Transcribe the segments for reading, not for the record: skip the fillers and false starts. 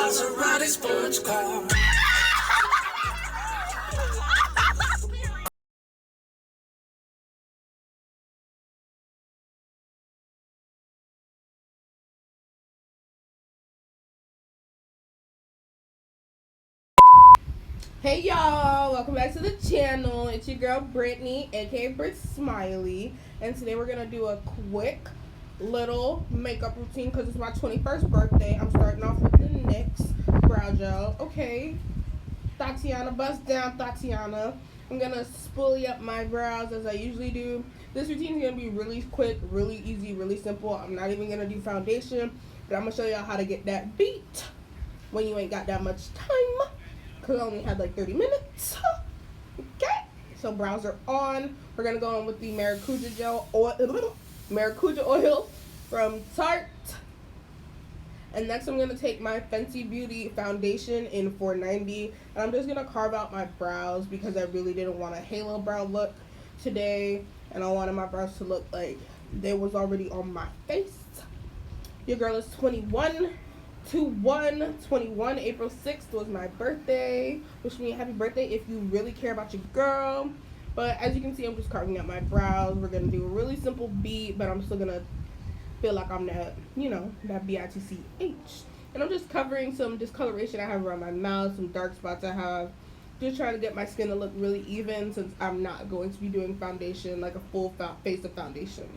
Maserati sports car. Hey y'all, welcome back to the channel. It's your girl Brittany, aka Brit Smiley, and today we're gonna do a quick little makeup routine because it's my 21st birthday. I'm starting off with the NYX Brow Gel. Okay, Tatiana, bust down, Tatiana. I'm gonna spoolie up my brows as I usually do. This routine is gonna be really quick, really easy, really simple. I'm not even gonna do foundation, but I'm gonna show y'all how to get that beat when you ain't got that much time. Because I only had like 30 minutes. Okay, so brows are on. We're gonna go on with the Maracuja oil from Tarte. And next I'm gonna take my Fenty Beauty foundation in 490, and I'm just gonna carve out my brows because I really didn't want a halo brow look today, and I wanted my brows to look like they was already on my face. Your girl is 21. 21 April 6th was my birthday. Wish me a happy birthday if you really care about your girl. But as you can see, I'm just carving out my brows. We're gonna do a really simple beat, but I'm still gonna feel like I'm that, that BITCH. And I'm just covering some discoloration I have around my mouth, some dark spots I have. Just trying to get my skin to look really even since I'm not going to be doing foundation, like a full face of foundation.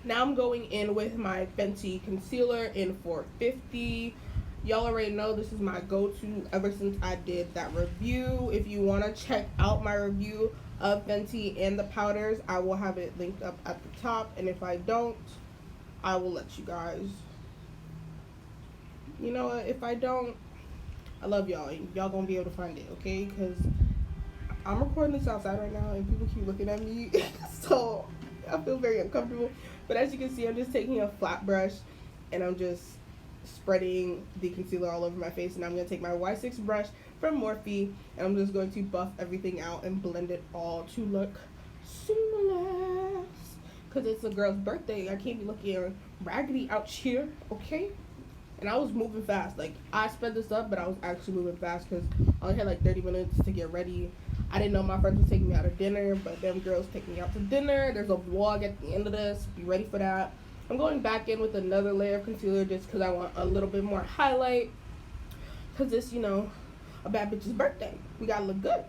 Now I'm going in with my Fenty concealer in 450. Y'all already know this is my go-to ever since I did that review. If you want to check out my review of Fenty and the powders, I will have it linked up at the top. And if I don't, I will let you guys. You know what? If I don't, I love y'all. Y'all gonna be able to find it, okay? Because I'm recording this outside right now and people keep looking at me. So I feel very uncomfortable. But as you can see, I'm just taking a flat brush and I'm just spreading the concealer all over my face. And I'm going to take my Y6 brush from Morphe and I'm just going to buff everything out and blend it all to look seamless. Because it's a girl's birthday. I can't be looking raggedy out here, okay? And I was moving fast. Like, I sped this up, but I was actually moving fast because I only had like 30 minutes to get ready. I didn't know my friends were taking me out to dinner, but them girls take me out to dinner. There's a vlog at the end of this. Be ready for that. I'm going back in with another layer of concealer just because I want a little bit more highlight. Because it's, a bad bitch's birthday. We got to look good.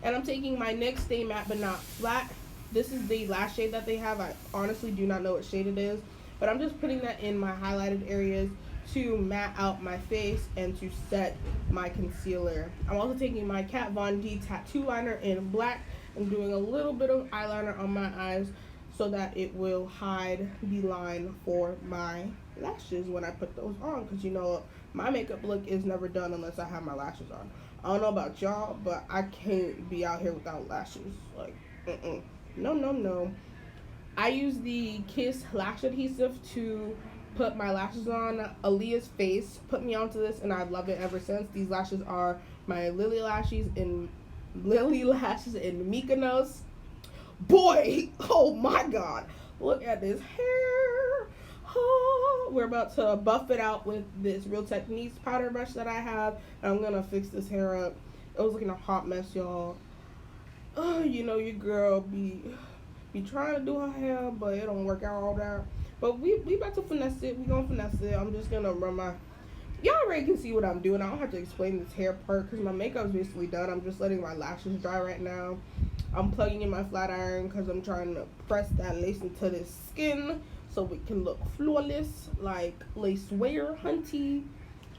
And I'm taking my NYX Stay Matte But Not Flat. This is the last shade that they have. I honestly do not know what shade it is. But I'm just putting that in my highlighted areas to matte out my face and to set my concealer. I'm also taking my Kat Von D tattoo liner in black and doing a little bit of eyeliner on my eyes so that it will hide the line for my lashes when I put those on, because my makeup look is never done unless I have my lashes on. I don't know about y'all, but I can't be out here without lashes. Like, no. I use the Kiss lash adhesive to put my lashes on. Aaliyah's Face put me onto this and I love it ever since. These lashes are my Lily lashes in Mykonos. Boy, oh my god, look at this hair. Oh, we're about to buff it out with this Real Techniques powder brush that I have, and I'm gonna fix this hair up. It was looking a hot mess, y'all. Oh, your girl be trying to do her hair, but it don't work out all that. But we about to finesse it. We gonna finesse it. I'm just gonna run my... Y'all already can see what I'm doing. I don't have to explain this hair part because my makeup is basically done. I'm just letting my lashes dry right now. I'm plugging in my flat iron because I'm trying to press that lace into this skin so it can look flawless like lace wear, hunty.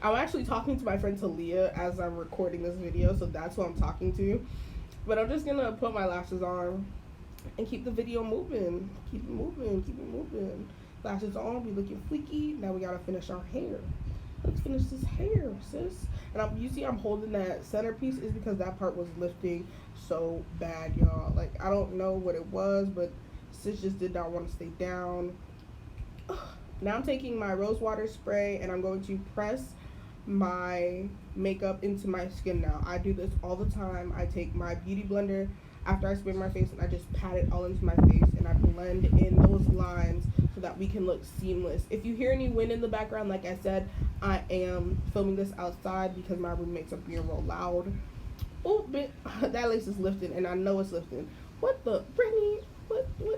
I'm actually talking to my friend Talia as I'm recording this video, so that's who I'm talking to. But I'm just gonna put my lashes on and keep the video moving. Keep it moving. Lashes on, we looking fleeky. Now we gotta finish our hair. Let's finish this hair, sis. And you see I'm holding that centerpiece is because that part was lifting so bad, y'all. Like, I don't know what it was, but sis just did not want to stay down. Now I'm taking my rose water spray and I'm going to press my makeup into my skin now. I do this all the time. I take my beauty blender after I spray my face and I just pat it all into my face and I blend in those lines so that we can look seamless. If you hear any wind in the background, like I said, I am filming this outside because my roommates are being real loud. Oh, bit that lace is lifting, and I know it's lifting. What the, Brittany?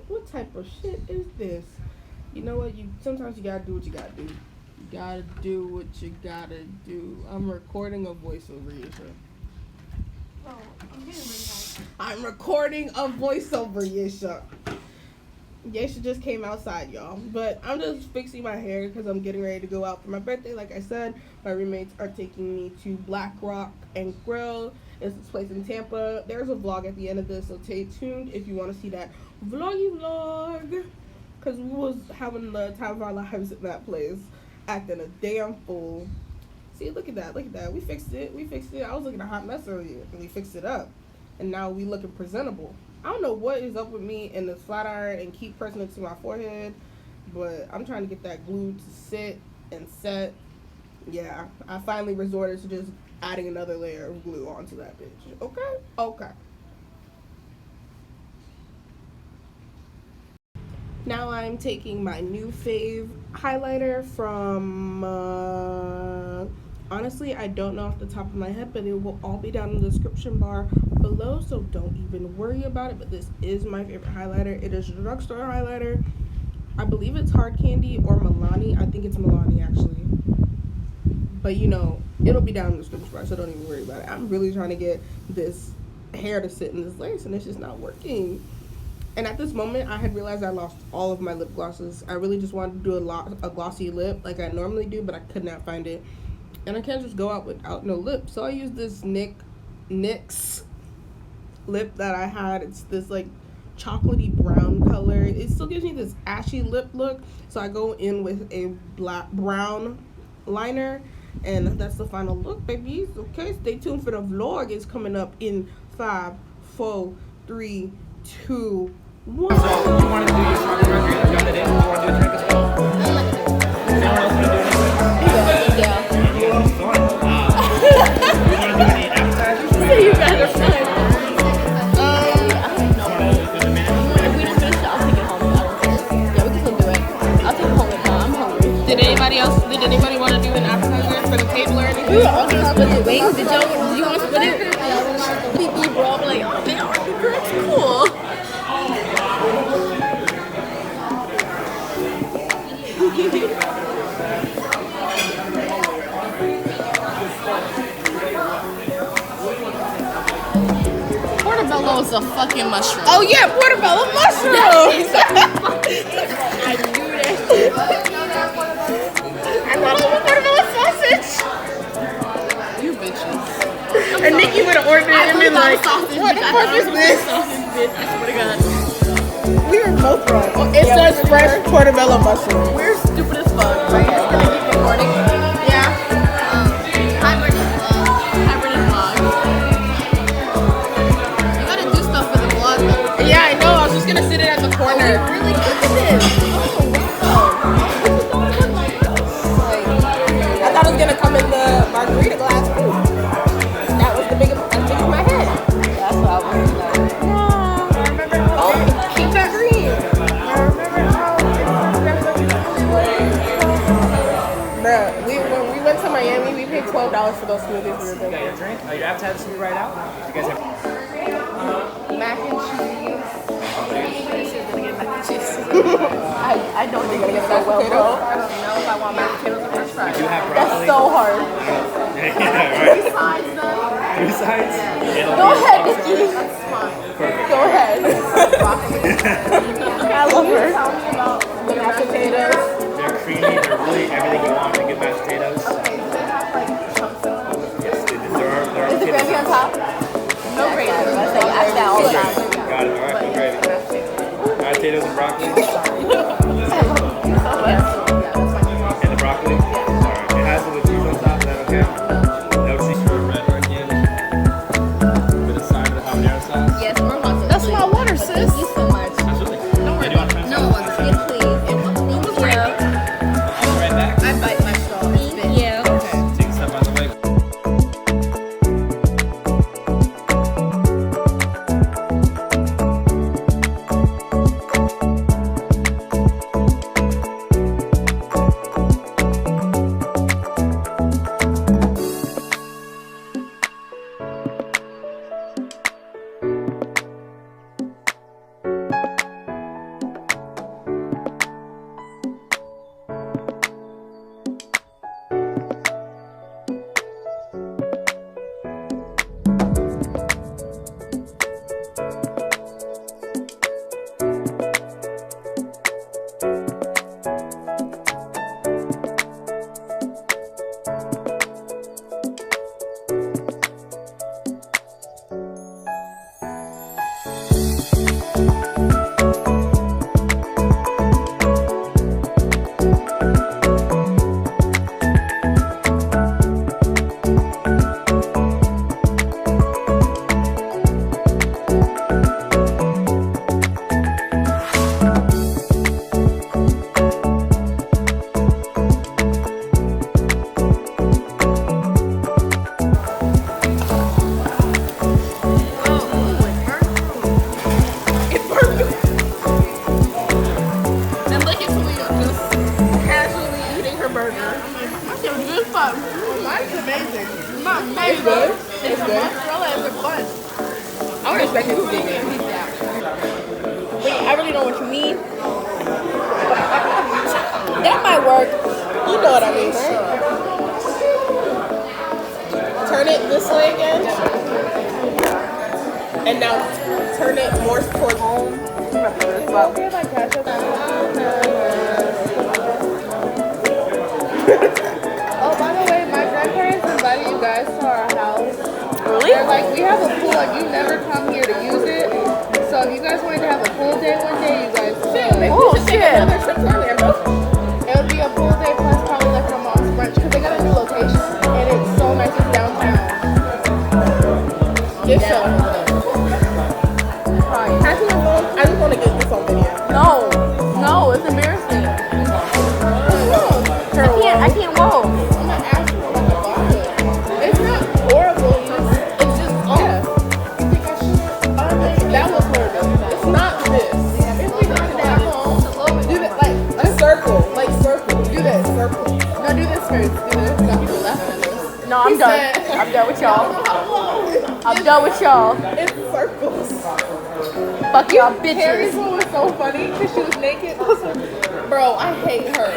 What type of shit is this? You know what? Sometimes you gotta do what you gotta do. You gotta do what you gotta do. I'm recording a voiceover, Yesha. Oh, I'm getting really high. I'm recording a voiceover, Yesha. Yesha just came outside, y'all. But I'm just fixing my hair because I'm getting ready to go out for my birthday. Like I said, my roommates are taking me to Black Rock and Grill. It's this place in Tampa. There's a vlog at the end of this, so stay tuned if you want to see that vlog. Because we was having the time of our lives at that place, acting a damn fool. See, look at that, We fixed it. I was looking a hot mess earlier, and we fixed it up. And now we looking presentable. I don't know what is up with me and this flat iron and keep pressing it to my forehead, but I'm trying to get that glue to sit and set. Yeah, I finally resorted to just adding another layer of glue onto that bitch. Okay. Now I'm taking my new fave highlighter from, honestly, I don't know off the top of my head, but it will all be down in the description bar below, so don't even worry about it. But this is my favorite highlighter. It is a drugstore highlighter. I believe it's Hard Candy or Milani. I think it's Milani, actually. But, you know, it'll be down in the description bar, so don't even worry about it. I'm really trying to get this hair to sit in this lace, and it's just not working. And at this moment, I had realized I lost all of my lip glosses. I really just wanted to do a glossy lip like I normally do, but I could not find it. And I can't just go out without no lip. So I used this NYX lip that I had. It's this like chocolatey brown color. It still gives me this ashy lip look. So I go in with a brown liner. And that's the final look, babies. Okay, stay tuned for the vlog. It's coming up in 5, 4, 3, 2, 1. So, you want to do your shopping margarita? You got that in? You want to do a drink as well? Is anyone else going to do anything? Yeah. You want to do fun? You want to do any appetizers? So you guys are fun. If we don't finish it, I'll take it home. I don't care. Yeah, we can still do it. I'll take it home with I'm hungry. Did anybody want to do an appetizer for the table or anything? We were all gonna split it. Wings, did you want to split it? BB bro, I'm like, oh, they are cool. Portobello is a fucking mushroom. Oh yeah, portobello mushrooms. I knew that. I thought it was portobello sausage. You bitches. And Nikki would have ordered it and been like, sausage, what the fuck is this? Sausage, bitch. I swear to God. We were both wrong. It says fresh portobello mushroom. We're stupid as fuck. Right? It's gonna keep recording. Yeah. Hi, Brittany. Hi, Brittany vlog. You gotta do stuff for the vlog, though. Yeah, I know. I was just gonna sit it at the corner. Oh, really good at this. Oh, I thought it was gonna come in the margarita glass. Ooh. That was the biggest of my head. that's what I was like. Oh, keep that green. Bruh, when we went to Miami, we paid $12 for those smoothies we were You got drinking. your drink? Your appetizers will be right out. You guys have... Mac and cheese. I don't think I'm gonna get that well, bro. I don't know if I want mashed potatoes or french fries. You have That's broccoli? so hard. Yeah, right. Besides them, 3 sides? go ahead, Nikki. Go ahead. I love her. Tell me about The mashed potatoes. They're creamy. They're really everything you want in good mashed potatoes. Okay, do they have like chunks of them? Yes, there are Is the potatoes. gravy on top? No gravy. I say ask that all the time. Got it. All right, no gravy. Mashed potatoes and broccoli. And the broccoli? Alright. It has it with cheese on top. Is that okay? No cheese. Red organic. With a side of the habanero sauce. Yes, more hot sauce. That's my water, sis. Thank you so much. Absolutely. Don't worry about it. No, yes, please. Thank you. I'll be right back. I bite my straw. Thank you. Take a step out of the way. My shit was good fun. Mine's amazing. Mine's It's amazing. good. It's It's a good. mozzarella as a bun. I would expect it to be good. Wait, I really know what you mean. That might work. You know what I mean, right? Turn it this way again. And now turn it more towards home. Oh, by the way, my grandparents invited you guys to our house. Really? They're like, we have a pool and you never come here to use it. So if you guys wanted to have a pool day one day, you guys could. Oh shit. It would be a pool day plus probably like a mom's brunch because they got a new location and it's so nice. It's downtown. It's so I just want to get this on video. No, it's embarrassing. I can't walk. I'm gonna ask for like a bottle. It's not horrible. It's just yeah. You think I should? That was horrible. It's not this. If we got it at home, do that like A circle. Like circle. do this. Circle. No, do this first. Do this. Got people laughing at this. No, I'm done. I'm done with y'all. I'm done with y'all. It's circles. Fuck y'all Harry's bitches. one was so funny because she was naked. Bro, I hate her.